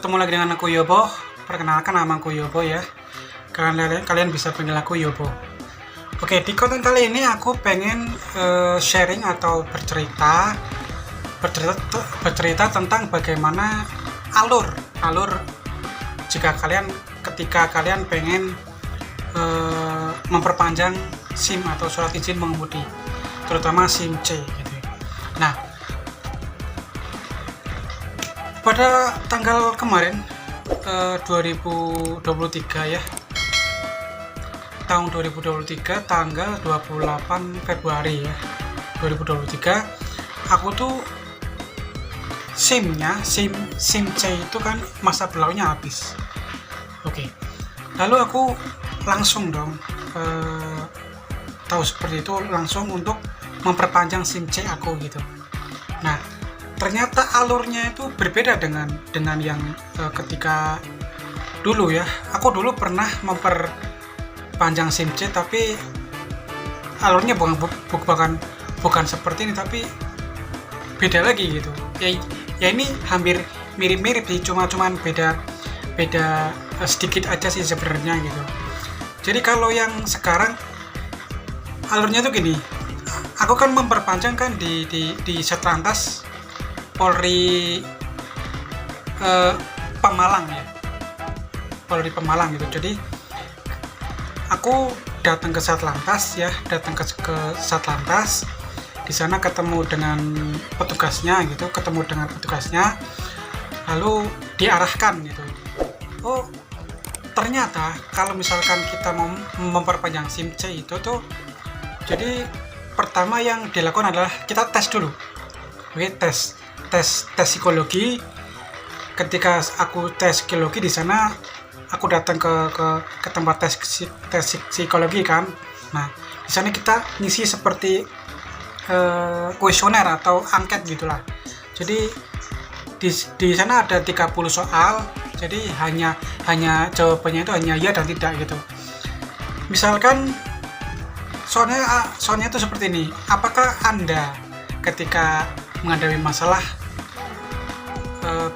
Ketemu lagi dengan aku Yobo. Perkenalkan, nama aku Yobo ya. Kalian bisa panggil aku Yobo. Oke, di konten kali ini aku pengen sharing atau bercerita tentang bagaimana alur ketika kalian pengen memperpanjang SIM atau surat izin mengemudi, terutama SIM C gitu. Nah, pada tanggal kemarin 2023 ya, tahun 2023 tanggal 28 Februari ya 2023, aku tuh SIM C itu kan masa berlakunya habis. Oke, lalu aku langsung dong tahu seperti itu, langsung untuk memperpanjang SIM C aku gitu. Nah, ternyata alurnya itu berbeda dengan yang ketika dulu ya. Aku dulu pernah memperpanjang SIM C, tapi alurnya bukan seperti ini, tapi beda lagi gitu. Ya ini hampir mirip-mirip sih, cuman beda sedikit aja sih sebenarnya gitu. Jadi kalau yang sekarang alurnya tuh gini, aku kan memperpanjang kan di Satlantas Polri Pemalang ya, Polri Pemalang gitu. Jadi aku datang ke Satlantas ya, di sana ketemu dengan petugasnya, lalu diarahkan gitu. Oh, ternyata kalau misalkan kita mau memperpanjang SIM C itu tuh, jadi pertama yang dilakukan adalah kita tes dulu. Oke, tes psikologi. Ketika aku tes psikologi di sana, aku datang ke tempat tes psikologi kan. Nah, di sana kita ngisi seperti kuesioner atau angket gitulah. Jadi di sana ada 30 soal. Jadi hanya jawabannya itu hanya ya dan tidak gitu. Misalkan soalnya itu seperti ini. Apakah Anda ketika menghadapi masalah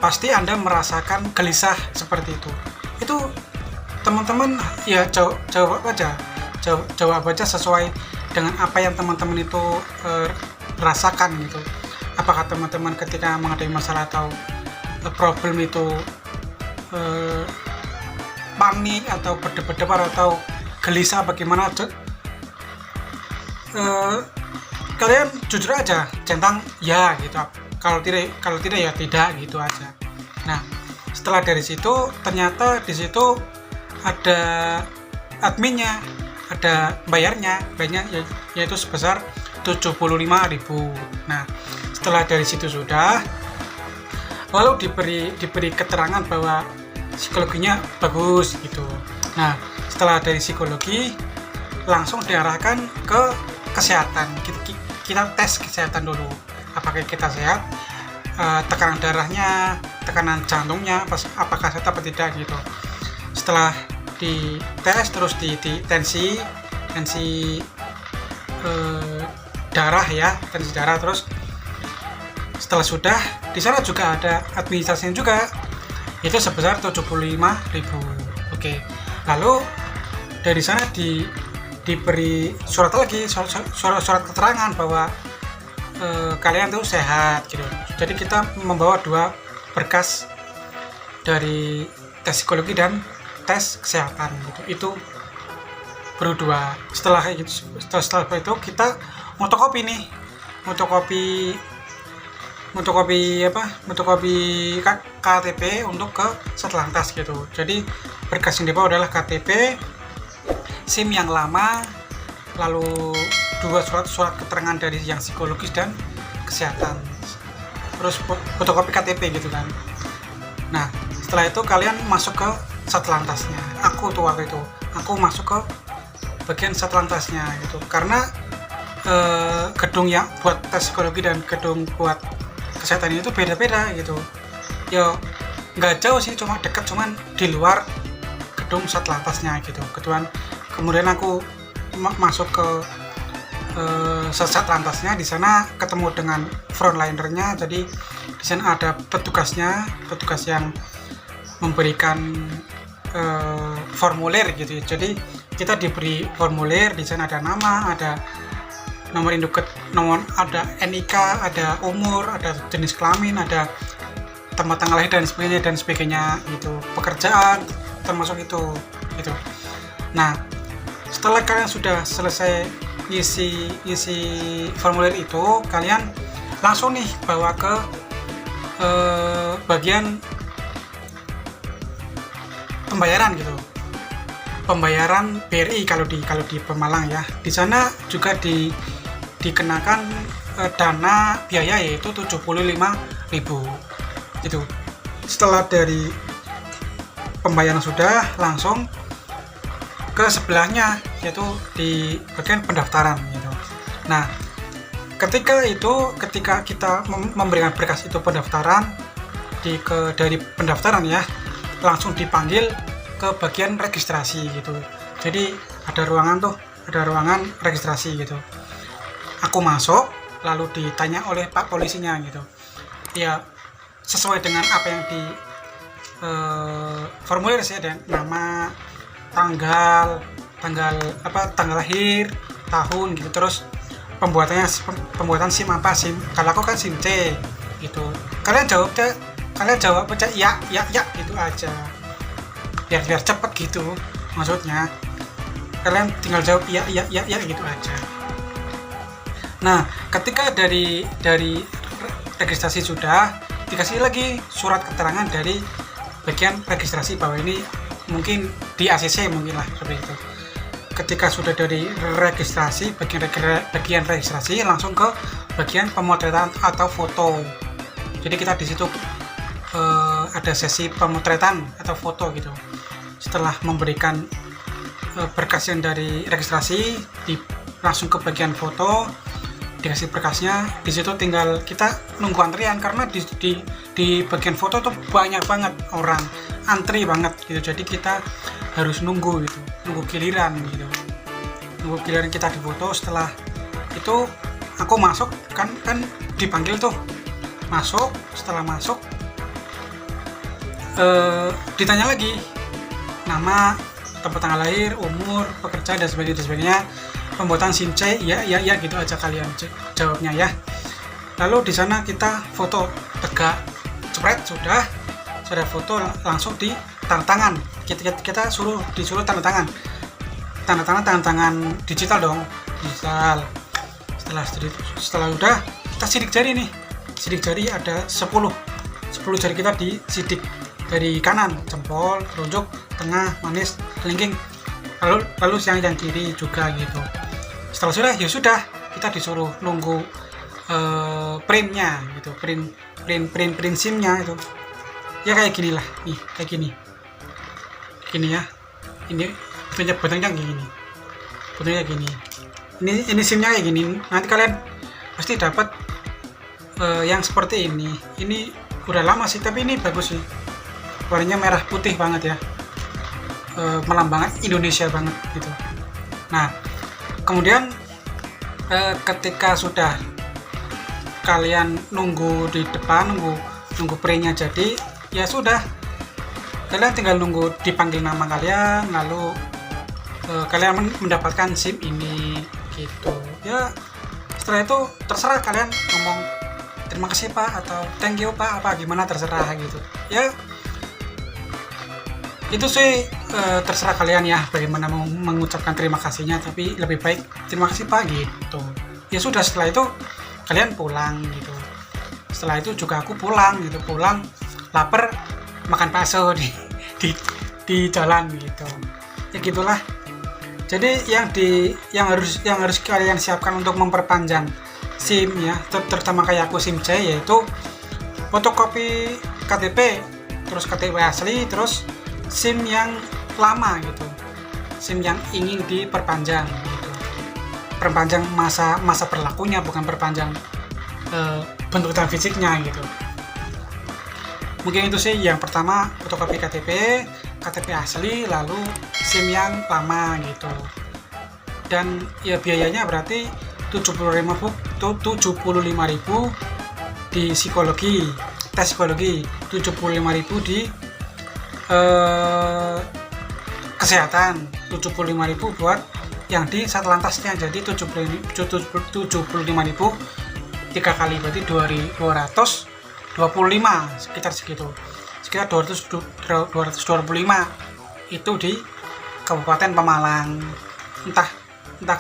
pasti Anda merasakan gelisah seperti itu? Itu teman-teman ya jawab aja sesuai dengan apa yang teman-teman itu rasakan gitu. Apakah teman-teman ketika menghadapi masalah atau problem itu panik atau berdebar atau gelisah, bagaimana? Kalian jujur aja, centang ya gitu. Kalau tidak ya tidak gitu aja. Nah, setelah dari situ ternyata di situ ada adminnya, ada bayarnya yaitu sebesar 75.000. Nah, setelah dari situ sudah, lalu diberi keterangan bahwa psikologinya bagus gitu. Nah, setelah dari psikologi langsung diarahkan ke kesehatan. Kita tes kesehatan dulu, apakah kita sehat, tekanan darahnya, tekanan jantungnya apakah sehat apa tidak gitu. Setelah dites terus di tensi darah ya, tensi darah. Terus setelah sudah, di sana juga ada administrasinya juga, itu sebesar 75.000. Oke, lalu dari sana diberi surat keterangan bahwa kalian tuh sehat gitu. Jadi kita membawa 2 berkas dari tes psikologi dan tes kesehatan gitu. Itu berdua. Setelah itu kita fotokopi KTP untuk ke Satlantas gitu. Jadi berkas yang dibawa adalah KTP, SIM yang lama, lalu 2 surat keterangan dari yang psikologis dan kesehatan, terus fotokopi KTP gitu kan. Nah, setelah itu kalian masuk ke Satlantasnya. Aku masuk ke bagian Satlantasnya gitu, karena gedung yang buat tes psikologi dan gedung buat kesehatan itu beda-beda gitu. Ya nggak jauh sih, cuma dekat, cuman di luar gedung Satlantasnya gitu. Kemudian aku masuk ke Satlantasnya. Di sana ketemu dengan frontlinernya. Jadi di sana ada petugas yang memberikan formulir gitu ya. Jadi kita diberi formulir, di sana ada nama, ada nomor induk, ada NIK, ada umur, ada jenis kelamin, ada tempat tanggal lahir dan sebagainya gitu. Pekerjaan termasuk itu gitu. Nah, setelah kalian sudah selesai isi formulir itu, kalian langsung nih bawa ke bagian pembayaran gitu. Pembayaran BRI kalau di Pemalang ya. Di sana juga dikenakan dana biaya yaitu 75.000 itu. Setelah dari pembayaran sudah, langsung ke sebelahnya yaitu di bagian pendaftaran gitu. Nah, ketika kita memberikan berkas itu pendaftaran dari pendaftaran ya, langsung dipanggil ke bagian registrasi gitu. Jadi ada ruangan registrasi gitu. Aku masuk, lalu ditanya oleh Pak polisinya gitu. Ya sesuai dengan apa yang di formulir sih, ada nama, tanggal lahir, tahun gitu. Terus pembuatan SIM apa, SIM kalau aku kan SIM C gitu. Kalian jawab aja ya gitu aja, biar cepet gitu. Maksudnya kalian tinggal jawab ya gitu aja. Nah, ketika dari registrasi sudah, dikasih lagi surat keterangan dari bagian registrasi bahwa ini mungkin di ACC mungkin lah seperti itu. Ketika sudah dari registrasi, bagian registrasi langsung ke bagian pemotretan atau foto. Jadi kita di situ ada sesi pemotretan atau foto gitu. Setelah memberikan berkas yang dari registrasi, langsung ke bagian foto, dikasih berkasnya. Di situ tinggal kita nunggu antrian, karena di bagian foto tuh banyak banget orang, antri banget gitu. Jadi kita harus nunggu gitu, nunggu giliran gitu, nunggu giliran kita difoto. Setelah itu aku masuk, kan dipanggil tuh masuk. Setelah masuk ditanya lagi nama, tempat tanggal lahir, umur, pekerjaan dan sebagainya. Pembuatan SIM C ya gitu aja kalian jawabnya ya. Lalu di sana kita foto tegak, cepret, sudah foto, langsung di tanda tangan. Kita disuruh tanda tangan digital dong, digital. Setelah udah, kita sidik jari nih. Sidik jari ada 10 jari kita disidik dari kanan, jempol, telunjuk, tengah, manis, kelingking, lalu yang kiri juga gitu. Setelah sudah kita disuruh nunggu printnya gitu, print SIM-nya itu ya kayak gini lah nih, kayak gini ya. Ini bentuknya kayak gini, ini SIM-nya kayak gini. Nanti kalian pasti dapat yang seperti ini. Ini udah lama sih, tapi ini bagus sih, warnanya merah putih banget ya, melambangkan Indonesia banget gitu. Nah, kemudian ketika sudah kalian nunggu di depan, nunggu printnya jadi, ya sudah, kalian tinggal nunggu dipanggil nama kalian, lalu kalian mendapatkan SIM ini gitu ya. Setelah itu terserah kalian ngomong terima kasih Pak, atau thank you Pak, apa gimana, terserah gitu ya. Itu sih terserah kalian ya bagaimana mau mengucapkan terima kasihnya, tapi lebih baik terima kasih Pak gitu ya. Sudah, setelah itu kalian pulang gitu. Setelah itu juga aku pulang lapar, makan bakso di jalan gitu ya. Gitulah. Jadi yang harus kalian siapkan untuk memperpanjang SIM ya, terutama kayak aku SIM C, yaitu fotokopi KTP, terus KTP asli, terus SIM yang lama gitu, SIM yang ingin diperpanjang gitu. Perpanjang masa berlakunya, bukan perpanjang bentuk dan fisiknya gitu. Mungkin itu sih yang pertama, fotokopi KTP asli, lalu SIM yang lama gitu. Dan ya biayanya berarti 75.000 di psikologi, tes psikologi, 75.000 di kesehatan, 75.000 buat yang di Satlantasnya. Jadi 75.000 3 kali berarti 225, sekitar segitu, sekitar 225 itu di Kabupaten Pemalang. Entah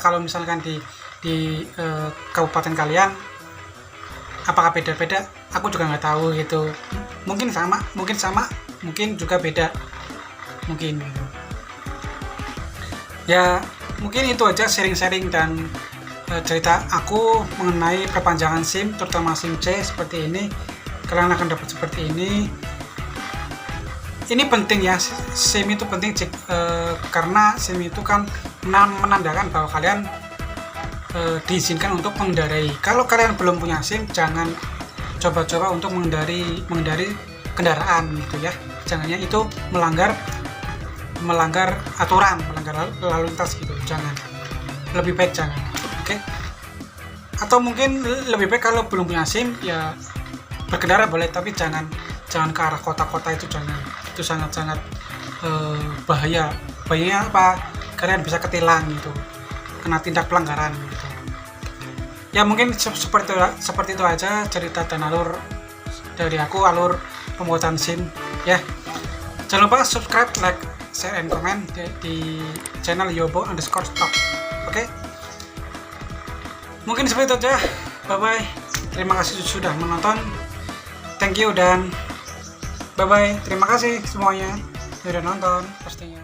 kalau misalkan di kabupaten kalian apakah beda-beda, aku juga nggak tahu gitu. Mungkin sama, mungkin juga beda, mungkin gitu. Ya mungkin itu aja sharing-sharing dan cerita aku mengenai perpanjangan SIM, terutama SIM C seperti ini. Kalian akan dapat seperti ini. Ini penting ya, SIM itu penting karena SIM itu kan menandakan bahwa kalian diizinkan untuk mengendarai. Kalau kalian belum punya SIM, jangan coba-coba untuk mengendari kendaraan gitu ya. Jangannya itu melanggar aturan, melanggar lalu lintas gitu. Jangan. Lebih baik jangan. Oke. Atau mungkin lebih baik kalau belum punya SIM ya berkendara boleh, tapi jangan ke arah kota-kota, itu jangan. Itu sangat-sangat bahaya. Bahayanya apa? Kalian bisa ketilang gitu. Kena tindak pelanggaran gitu. Ya mungkin seperti itu aja cerita dan alur dari aku, alur pembuatan SIM ya. Jangan lupa subscribe, like, share, and comment di channel Yobo_Stock. Oke? Mungkin seperti itu aja. Bye bye. Terima kasih sudah menonton. Thank you dan bye bye. Terima kasih semuanya sudah nonton pastinya.